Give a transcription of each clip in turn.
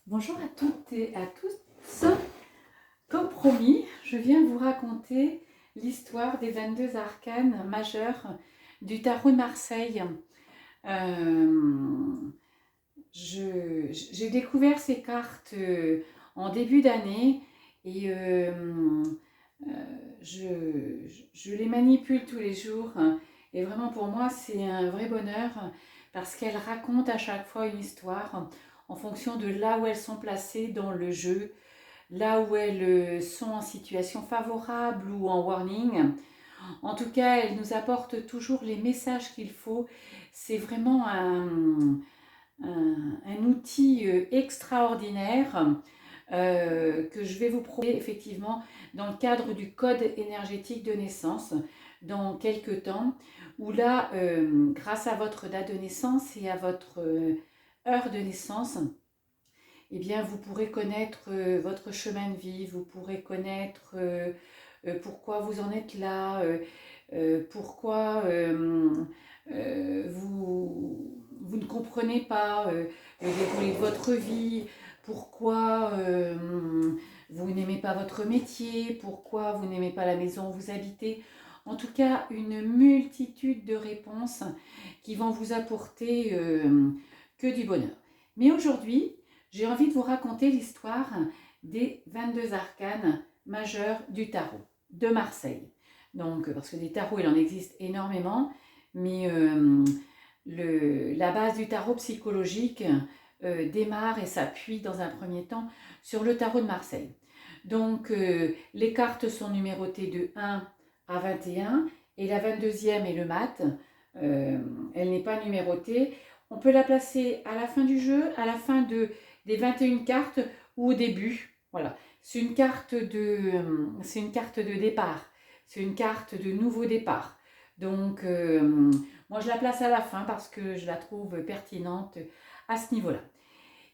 Bonjour à toutes et à tous. Comme promis, je viens vous raconter l'histoire des 22 arcanes majeurs du tarot de Marseille. Euh, j'ai découvert ces cartes en début d'année et je les manipule tous les jours. Et vraiment pour moi, c'est un vrai bonheur parce qu'elles racontent à chaque fois une histoire en fonction de là où elles sont placées dans le jeu, là où elles sont en situation favorable ou en warning. En tout cas, elles nous apportent toujours les messages qu'il faut. C'est vraiment un outil extraordinaire que je vais vous proposer effectivement dans le cadre du code énergétique de naissance dans quelques temps, où là, grâce à votre date de naissance et à votre heure de naissance, eh bien, vous pourrez connaître votre chemin de vie, vous pourrez connaître pourquoi vous en êtes là, pourquoi vous ne comprenez pas le déroulé de votre vie, pourquoi vous n'aimez pas votre métier, pourquoi vous n'aimez pas la maison où vous habitez. En tout cas, une multitude de réponses qui vont vous apporter que du bonheur. Mais aujourd'hui, j'ai envie de vous raconter l'histoire des 22 arcanes majeurs du tarot de Marseille. Donc, parce que des tarots, il en existe énormément, mais la base du tarot psychologique démarre et s'appuie dans un premier temps sur le tarot de Marseille. Donc, les cartes sont numérotées de 1 à 21 et la 22e est le mat. Elle n'est pas numérotée. On peut la placer à la fin du jeu, à la fin des 21 cartes ou au début. Voilà. C'est une carte de départ. C'est une carte de nouveau départ. Donc, moi, je la place à la fin parce que je la trouve pertinente à ce niveau-là.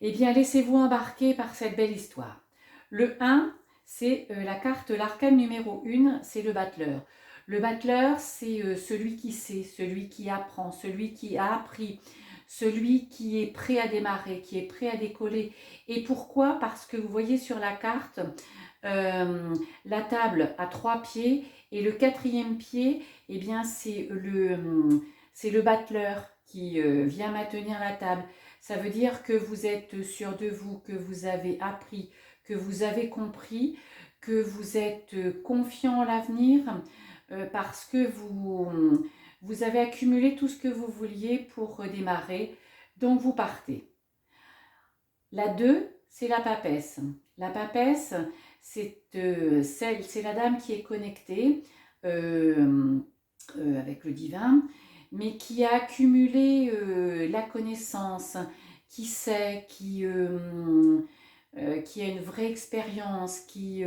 Eh bien, laissez-vous embarquer par cette belle histoire. Le 1, c'est la carte, l'arcane numéro 1, c'est le battleur. Le battleur, c'est celui qui sait, celui qui apprend, celui qui a appris, celui qui est prêt à démarrer, qui est prêt à décoller. Et pourquoi? Parce que vous voyez sur la carte, la table a 3 pieds et le 4e pied, eh bien, c'est le battleur qui vient maintenir la table. Ça veut dire que vous êtes sûr de vous, que vous avez appris, que vous avez compris, que vous êtes confiant en l'avenir parce que vous avez accumulé tout ce que vous vouliez pour démarrer. Donc vous partez. La 2, c'est la papesse. La papesse, c'est la dame qui est connectée avec le divin, mais qui a accumulé la connaissance, qui sait, qui a une vraie expérience, qui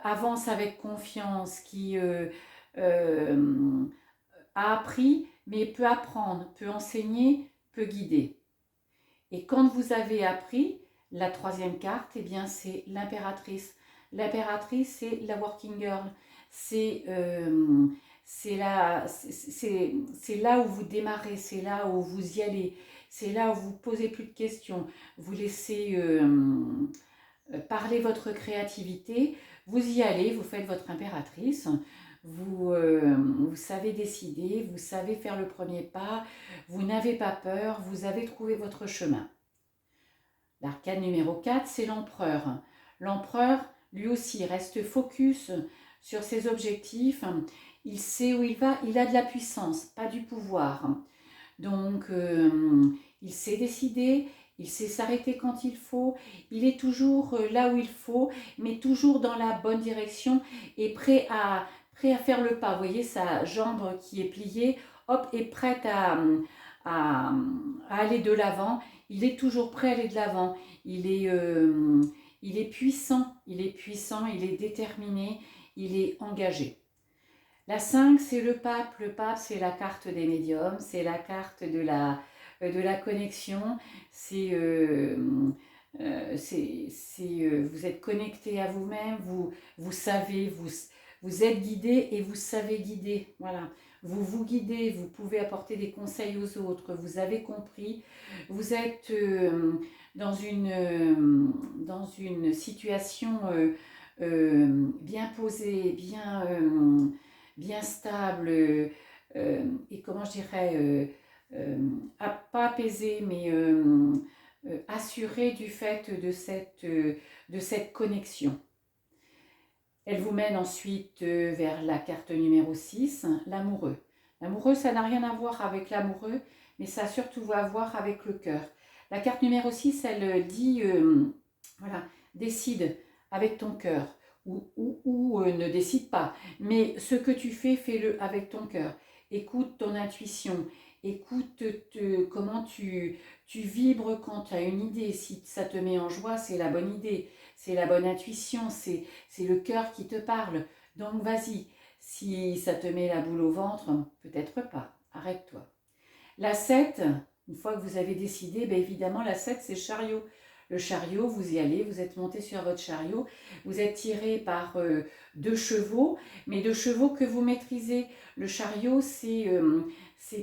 avance avec confiance, qui a appris, mais peut apprendre, peut enseigner, peut guider. Et quand vous avez appris, la 3e carte, eh bien, c'est l'impératrice. L'impératrice, c'est la working girl. C'est là où vous démarrez, c'est là où vous y allez, c'est là où vous ne posez plus de questions. Vous laissez parler votre créativité, vous y allez, vous faites votre impératrice. Vous savez décider, vous savez faire le premier pas, vous n'avez pas peur, vous avez trouvé votre chemin. L'arcane numéro 4, c'est l'empereur. L'empereur, lui aussi, reste focus sur ses objectifs. Il sait où il va, il a de la puissance, pas du pouvoir. Donc, il sait décider, il sait s'arrêter quand il faut, il est toujours là où il faut, mais toujours dans la bonne direction et prêt à faire le pas. Vous voyez sa jambe qui est pliée, hop, est prête à aller de l'avant. Il est toujours prêt à aller de l'avant. Il est puissant, il est déterminé, il est engagé. La 5, c'est le pape. Le pape, c'est la carte des médiums, c'est la carte de la connexion. Vous êtes connecté à vous-même, vous savez, vous êtes guidé et vous savez guider. Voilà. vous vous guidez, vous pouvez apporter des conseils aux autres, vous avez compris, vous êtes dans une situation bien posée, bien stable, et comment je dirais, pas apaisée, mais assurée du fait de cette connexion. Elle vous mène ensuite vers la carte numéro 6, l'amoureux. L'amoureux, ça n'a rien à voir avec l'amoureux, mais ça a surtout à voir avec le cœur. La carte numéro 6, elle dit, voilà, décide avec ton cœur, ou ne décide pas, mais ce que tu fais, fais-le avec ton cœur. Écoute ton intuition, écoute comment tu vibres quand tu as une idée. Si ça te met en joie, c'est la bonne idée, c'est la bonne intuition, c'est le cœur qui te parle. Donc vas-y, si ça te met la boule au ventre, peut-être pas, arrête-toi. La 7, une fois que vous avez décidé, bien évidemment la 7 c'est le chariot. Le chariot, vous y allez, vous êtes monté sur votre chariot, vous êtes tiré par 2 chevaux, mais 2 chevaux que vous maîtrisez. Le chariot, c'est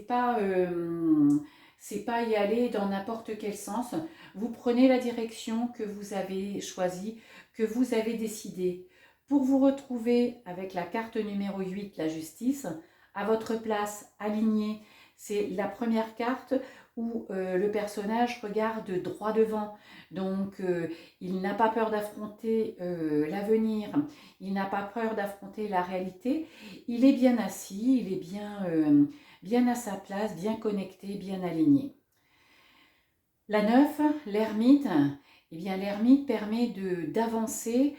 pas y aller dans n'importe quel sens. Vous prenez la direction que vous avez choisie, que vous avez décidée. Pour vous retrouver avec la carte numéro 8, la justice, à votre place, alignée. C'est la première carte où le personnage regarde droit devant. Donc, il n'a pas peur d'affronter l'avenir, il n'a pas peur d'affronter la réalité. Il est bien assis, il est bien à sa place, bien connecté, bien aligné. La 9, l'ermite, eh bien l'ermite permet d'avancer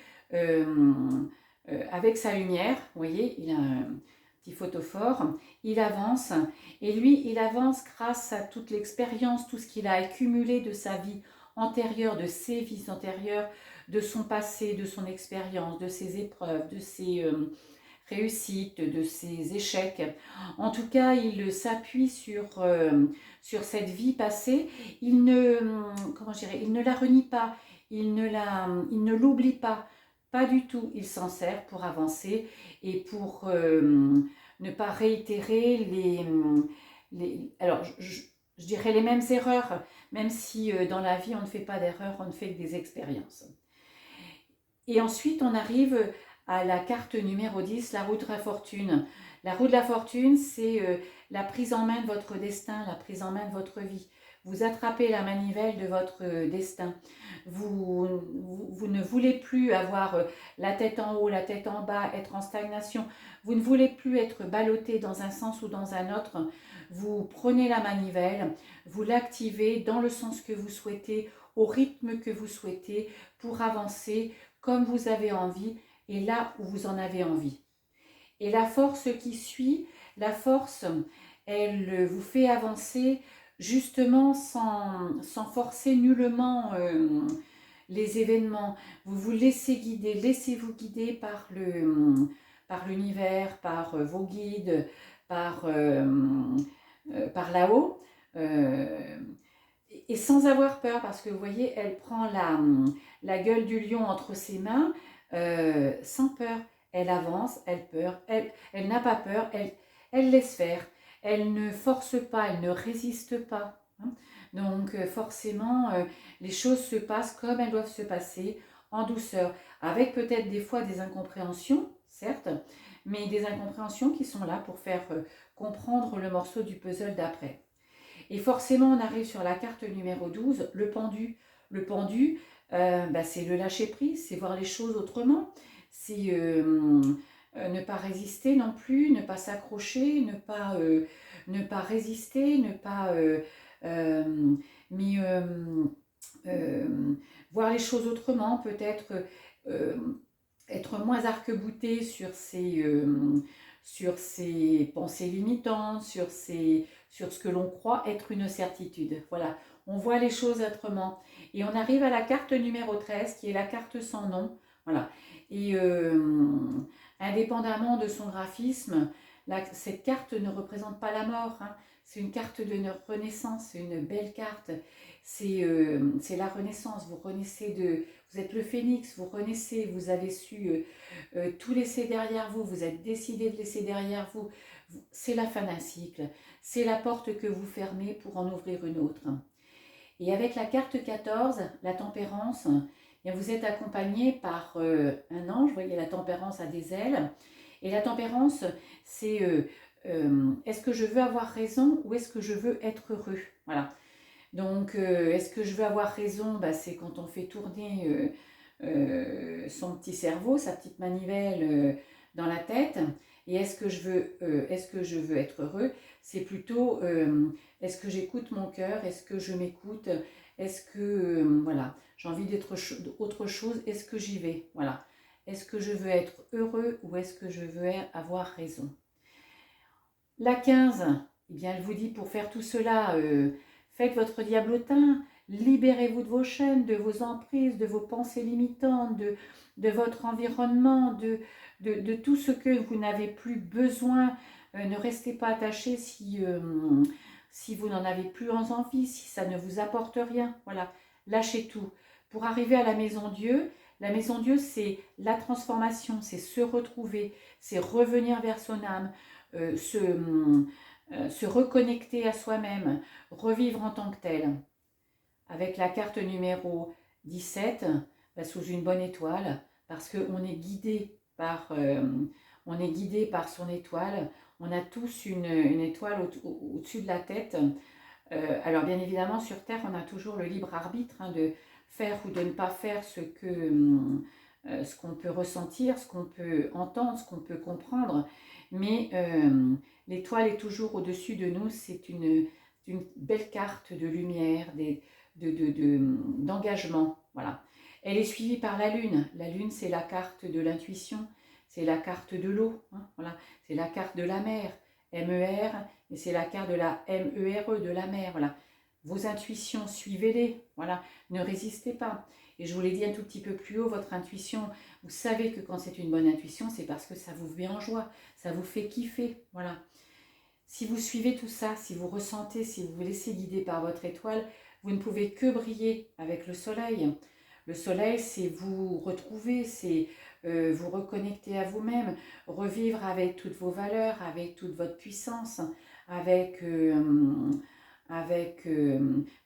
avec sa lumière. Vous voyez, il a un petit photophore, il avance, et lui, il avance grâce à toute l'expérience, tout ce qu'il a accumulé de sa vie antérieure, de ses vies antérieures, de son passé, de son expérience, de ses épreuves, de ses réussites, de ses échecs. En tout cas, il s'appuie sur cette vie passée. Il ne la renie pas, il ne l'oublie pas, pas du tout. Il s'en sert pour avancer et pour ne pas réitérer alors je dirais les mêmes erreurs, même si dans la vie on ne fait pas d'erreurs, on ne fait que des expériences. Et ensuite on arrive à la carte numéro 10, la roue de la fortune. La roue de la fortune, c'est la prise en main de votre destin, la prise en main de votre vie. Vous attrapez la manivelle de votre destin. Vous ne voulez plus avoir la tête en haut, la tête en bas, être en stagnation. Vous ne voulez plus être ballotté dans un sens ou dans un autre. Vous prenez la manivelle, vous l'activez dans le sens que vous souhaitez, au rythme que vous souhaitez, pour avancer comme vous avez envie et là où vous en avez envie. Et la force qui suit, la force, elle vous fait avancer justement sans forcer nullement les événements. Vous vous laissez guider, laissez-vous guider par l'univers, par vos guides, par là-haut. Et sans avoir peur, parce que vous voyez, elle prend la gueule du lion entre ses mains, sans peur. Elle avance, elle n'a pas peur, elle laisse faire. Elle ne force pas, elle ne résiste pas. Hein. Donc forcément, les choses se passent comme elles doivent se passer, en douceur, avec peut-être des fois des incompréhensions, certes, mais des incompréhensions qui sont là pour faire comprendre le morceau du puzzle d'après. Et forcément, on arrive sur la carte numéro 12, le pendu. Le pendu, c'est le lâcher-prise, c'est voir les choses autrement, c'est ne pas résister non plus, ne pas s'accrocher, ne pas résister, ne pas... mais voir les choses autrement, peut-être être moins arc-bouté sur ses pensées limitantes, sur ce que l'on croit être une certitude. Voilà, on voit les choses autrement. Et on arrive à la carte numéro 13, qui est la carte sans nom. Voilà. Et indépendamment de son graphisme, cette carte ne représente pas la mort. Hein. C'est une carte de renaissance, c'est une belle carte. C'est la renaissance. Vous êtes le phénix, vous renaissez, vous avez su tout laisser derrière vous, vous êtes décidé de laisser derrière vous. c'est la fin d'un cycle, c'est la porte que vous fermez pour en ouvrir une autre. Et avec la carte 14, la tempérance, eh bien vous êtes accompagné par un ange, vous voyez la tempérance a des ailes, et la tempérance c'est est-ce que je veux avoir raison ou est-ce que je veux être heureux, voilà. Donc est-ce que je veux avoir raison, bah, c'est quand on fait tourner son petit cerveau, sa petite manivelle dans la tête. Et est-ce que je veux être heureux? C'est plutôt est-ce que j'écoute mon cœur? Est-ce que je m'écoute? Est-ce que voilà, j'ai envie d'être autre chose? Est-ce que j'y vais? Voilà. Est-ce que je veux être heureux ou est-ce que je veux avoir raison? La 15, eh bien, elle vous dit pour faire tout cela, faites votre diablotin, libérez-vous de vos chaînes, de vos emprises, de vos pensées limitantes, de votre environnement, de tout ce que vous n'avez plus besoin. Ne restez pas attaché si vous n'en avez plus envie, si ça ne vous apporte rien. Voilà, lâchez tout. Pour arriver à la maison Dieu, c'est la transformation, c'est se retrouver, c'est revenir vers son âme, se reconnecter à soi-même, revivre en tant que tel. Avec la carte numéro 17, bah, sous une bonne étoile, parce qu'on est guidé par son étoile. On a tous une étoile au-dessus de la tête. Alors bien évidemment, sur Terre, on a toujours le libre arbitre de faire ou de ne pas faire ce qu'on peut ressentir, ce qu'on peut entendre, ce qu'on peut comprendre. Mais l'étoile est toujours au-dessus de nous. C'est une belle carte de lumière, d'engagement. Voilà. Elle est suivie par la Lune. La Lune, c'est la carte de l'intuition. C'est la carte de l'eau. Voilà. C'est la carte de la mer. MER, et c'est la carte de la MERE, de la mer. Voilà. Vos intuitions, suivez-les. Voilà. Ne résistez pas. Et je vous l'ai dit un tout petit peu plus haut, votre intuition, vous savez que quand c'est une bonne intuition, c'est parce que ça vous met en joie, ça vous fait kiffer. Voilà. Si vous suivez tout ça, si vous ressentez, si vous vous laissez guider par votre étoile, vous ne pouvez que briller avec le soleil. Le soleil, c'est vous retrouver, c'est vous reconnecter à vous-même, revivre avec toutes vos valeurs, avec toute votre puissance, avec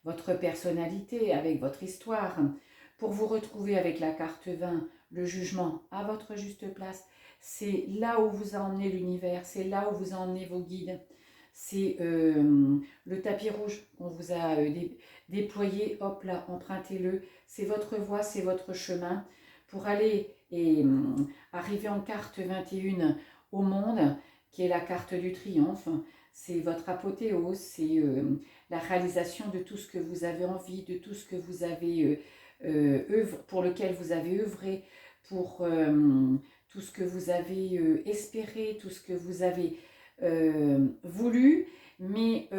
votre personnalité, avec votre histoire, pour vous retrouver avec la carte 20, le jugement à votre juste place. C'est là où vous a emmené l'univers, c'est là où vous a emmené vos guides. C'est le tapis rouge qu'on vous a déployé, hop là, empruntez-le. C'est votre voie, c'est votre chemin pour aller et arriver en carte 21 au monde, qui est la carte du triomphe. C'est votre apothéose, c'est la réalisation de tout ce que vous avez envie, de tout ce que vous avez pour lequel vous avez œuvré, pour tout ce que vous avez espéré, tout ce que vous avez voulu, mais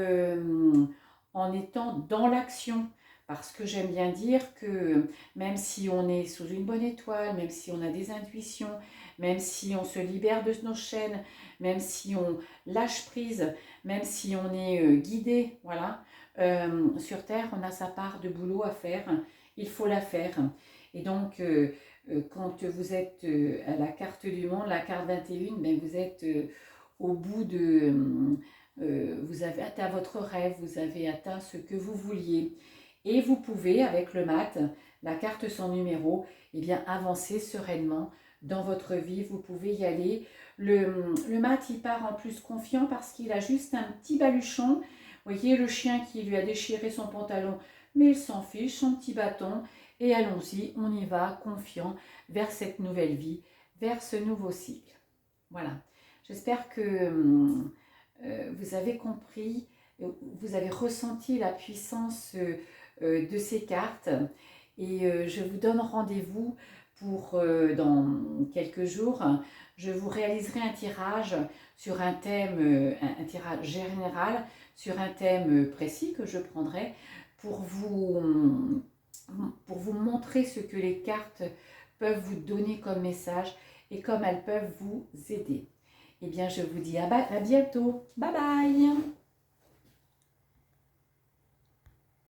en étant dans l'action. Parce que j'aime bien dire que même si on est sous une bonne étoile, même si on a des intuitions, même si on se libère de nos chaînes, même si on lâche prise, même si on est guidé, voilà, sur Terre, on a sa part de boulot à faire, il faut la faire. Et donc, quand vous êtes à la carte du monde, la carte 21, ben vous êtes au bout de... vous avez atteint votre rêve, vous avez atteint ce que vous vouliez. Et vous pouvez, avec le mat, la carte sans numéro, eh bien, avancer sereinement dans votre vie. Vous pouvez y aller. Le mat, il part en plus confiant parce qu'il a juste un petit baluchon. Vous voyez le chien qui lui a déchiré son pantalon, mais il s'en fiche, son petit bâton. Et allons-y, on y va, confiant vers cette nouvelle vie, vers ce nouveau cycle. Voilà. J'espère que vous avez compris, vous avez ressenti la puissance de ces cartes. Et je vous donne rendez-vous pour dans quelques jours. Je vous réaliserai un tirage sur un thème, un tirage général sur un thème précis que je prendrai pour vous montrer ce que les cartes peuvent vous donner comme message et comme elles peuvent vous aider. Eh bien, je vous dis à bientôt. Bye bye!